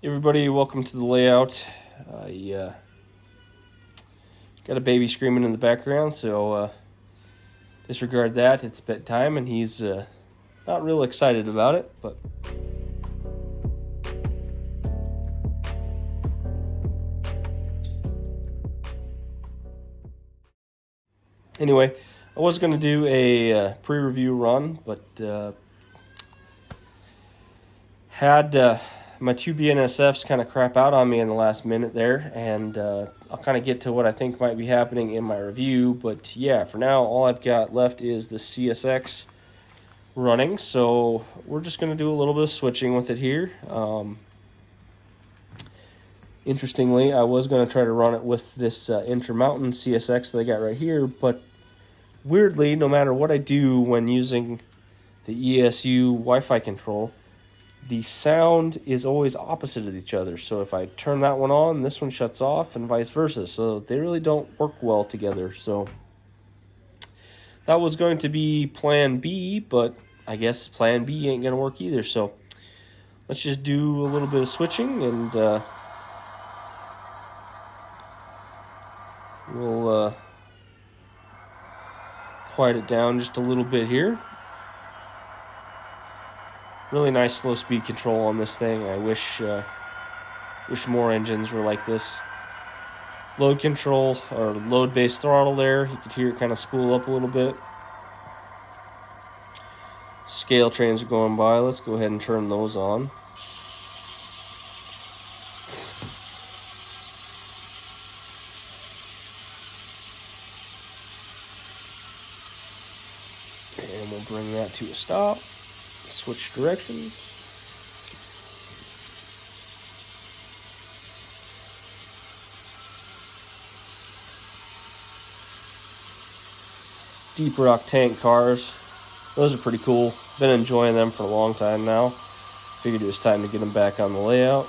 Everybody, welcome to the layout. Got a baby screaming in the background, so disregard that. It's bedtime, and he's not real excited about it. But anyway, I was going to do a pre-review run, but had my two BNSFs kind of crap out on me in the last minute there, and I'll kind of get to what I think might be happening in my review. But yeah, for now, all I've got left is the CSX running, so we're just going to do a little bit of switching with it here. Interestingly, I was going to try to run it with this Intermountain CSX that I got right here, but weirdly, no matter what I do when using the ESU Wi-Fi control, the sound is always opposite of each other. So if I turn that one on, this one shuts off, and vice versa. So they really don't work well together. So that was going to be plan B, but I guess plan B ain't going to work either. So let's just do a little bit of switching, and we'll quiet it down just a little bit here. Really nice slow speed control on this thing. I wish more engines were like this. Load control, or load-based throttle there. You could hear it kind of spool up a little bit. Scale trains are going by. Let's go ahead and turn those on. And we'll bring that to a stop. Switch directions. Deep Rock tank cars. Those are pretty cool. Been enjoying them for a long time now. Figured it was time to get them back on the layout.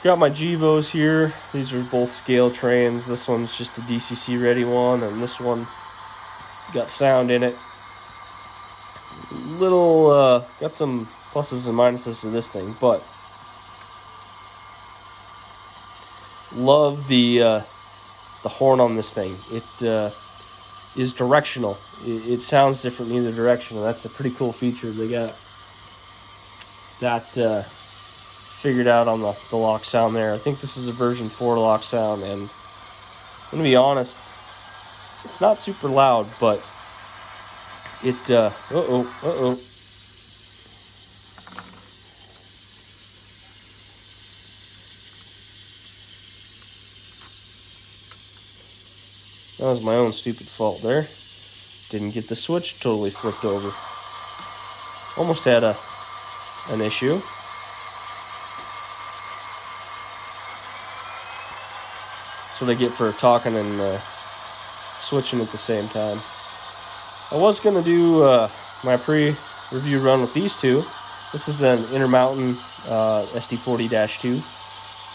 Got my Gevos here. These are both scale trains. This one's just a DCC ready one, and this one got sound in it. Got some pluses and minuses to this thing, but love the horn on this thing. It is directional. It sounds different in either direction, and that's a pretty cool feature. They got that figured out on the lock sound there. I think this is a version 4 lock sound, and I'm gonna be honest, it's not super loud, but it uh-oh. That was my own stupid fault there. Didn't get the switch totally flipped over. Almost had an issue. That's what I get for talking and switching at the same time. I was going to do my pre-review run with these two. This is an Intermountain SD40-2.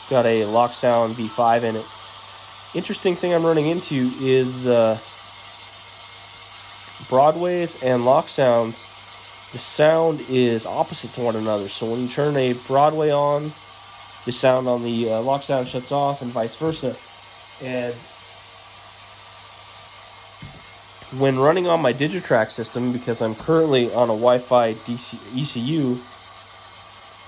Got a lock sound V5 in it. Interesting thing I'm running into is Broadways and lock sounds. The sound is opposite to one another. So when you turn a Broadway on, the sound on the lock sound shuts off, and vice versa. And when running on my Digitrack system, because I'm currently on a Wi-Fi ECU,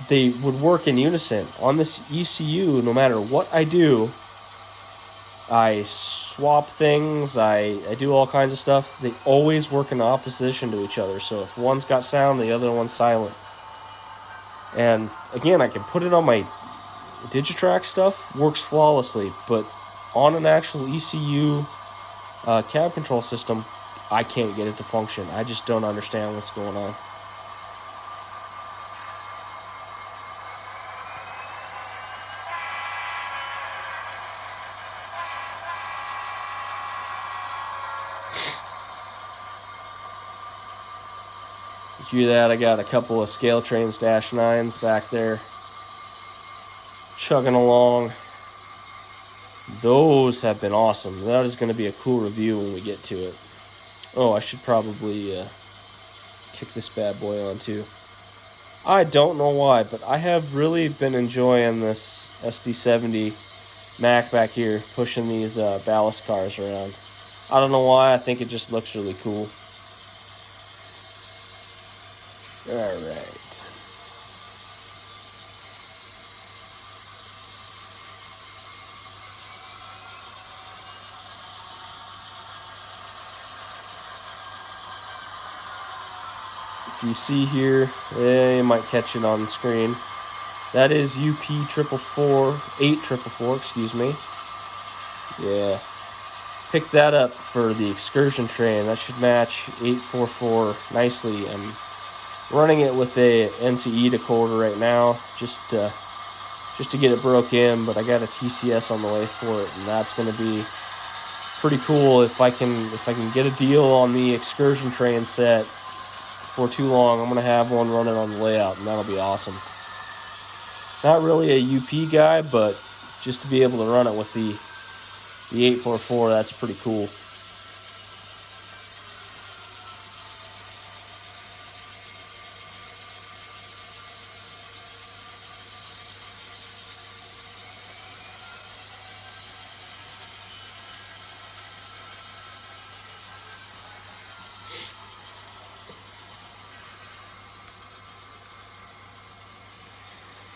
they would work in unison. On this ECU, no matter what I do, I swap things, I do all kinds of stuff. They always work in opposition to each other. So if one's got sound, the other one's silent. And again, I can put it on my Digitrack stuff, works flawlessly, but on an actual ECU cab control system, I can't get it to function. I just don't understand what's going on. Hear that? I got a couple of scale trains dash 9s back there chugging along. Those have been awesome. That is going to be a cool review when we get to it. Oh, I should probably kick this bad boy on too. I don't know why, but I have really been enjoying this SD70 Mac back here pushing these ballast cars around. I don't know why. I think it just looks really cool. All right. If you see here, you might catch it on the screen. That is UP 844, excuse me. Yeah. Picked that up for the excursion train. That should match 844 nicely. I'm running it with a NCE decoder right now, just to get it broke in, but I got a TCS on the way for it, and that's going to be pretty cool if I can get a deal on the excursion train set for too long. I'm going to have one running on the layout, and that'll be awesome. Not really a UP guy, but just to be able to run it with the 844, that's pretty cool.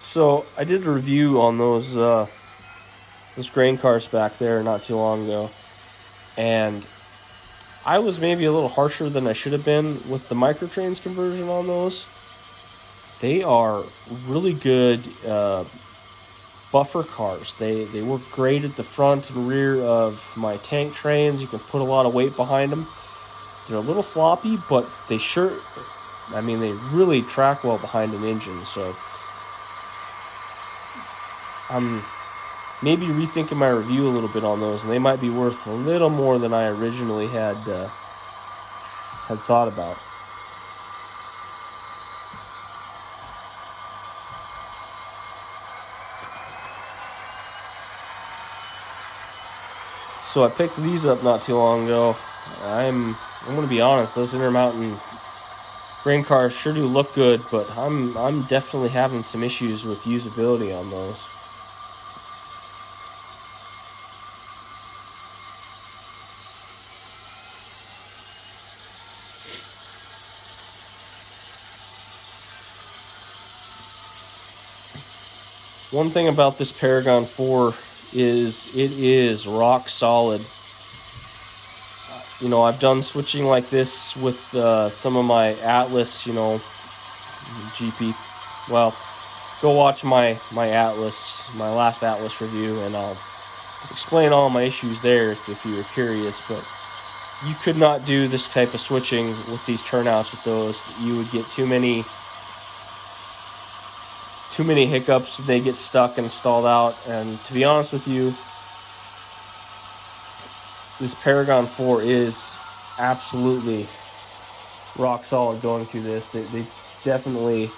So I did a review on those grain cars back there not too long ago, and I was maybe a little harsher than I should have been with the microtrains conversion on those. They are really good buffer cars. They work great at the front and rear of my tank trains. You can put a lot of weight behind them. They're a little floppy, but they really track well behind an engine. So I'm maybe rethinking my review a little bit on those, and they might be worth a little more than I originally had thought about. So I picked these up not too long ago. I'm going to be honest; those Intermountain grain cars sure do look good, but I'm definitely having some issues with usability on those. One thing about this Paragon 4 is it is rock solid. I've done switching like this with some of my Atlas, GP. Well, go watch my last Atlas review, and I'll explain all my issues there if you were curious. But you could not do this type of switching with these turnouts with those. You would get too many hiccups. They get stuck and stalled out. And to be honest with you, this Paragon 4 is absolutely rock solid going through this. They definitely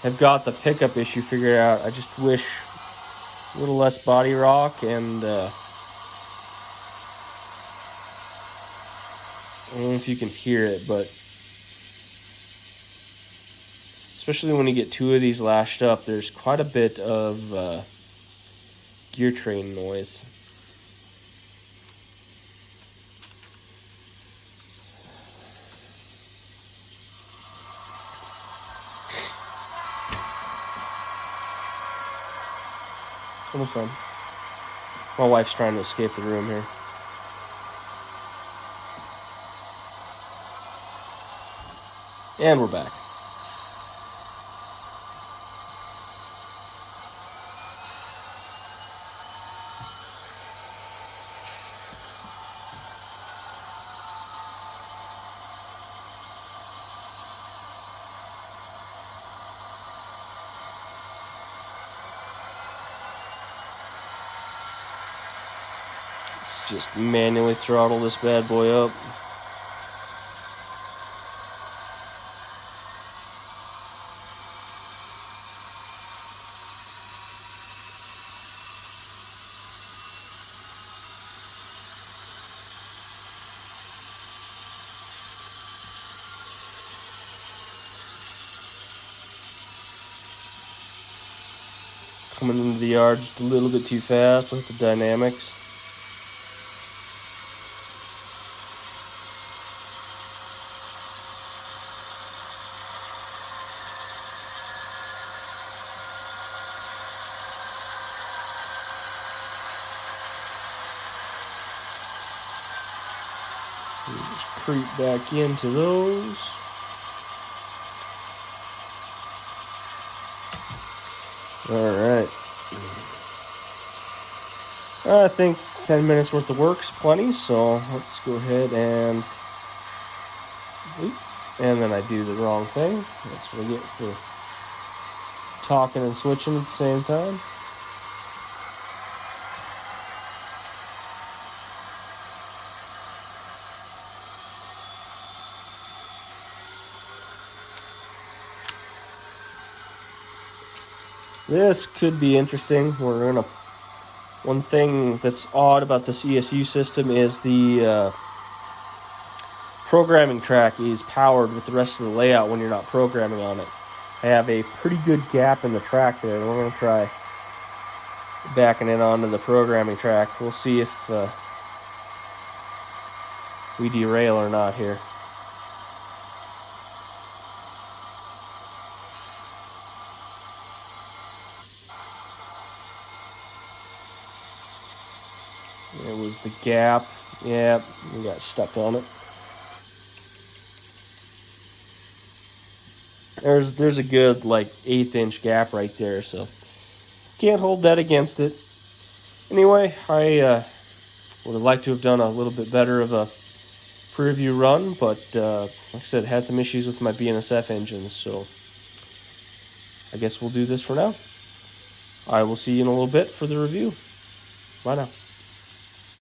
have got the pickup issue figured out. I just wish a little less body rock, and I don't know if you can hear it, but especially when you get two of these lashed up, there's quite a bit of gear train noise. Almost done. My wife's trying to escape the room here. And we're back. Let's just manually throttle this bad boy up. coming into the yard just a little bit too fast with the dynamics. Just creep back into those. Alright. I think 10 minutes worth of work's plenty, so let's go ahead and... And then I do the wrong thing. That's what I get for talking and switching at the same time. This could be interesting. One thing that's odd about this ESU system is the programming track is powered with the rest of the layout when you're not programming on it. I have a pretty good gap in the track there, and we're going to try backing it onto the programming track. We'll see if we derail or not here. It was the gap. Yeah, we got stuck on it. There's a good like 1/8 inch gap right there, so can't hold that against it. Anyway, I would have liked to have done a little bit better of a preview run, but like I said, had some issues with my BNSF engines, so I guess we'll do this for now. I will see you in a little bit for the review. Bye now.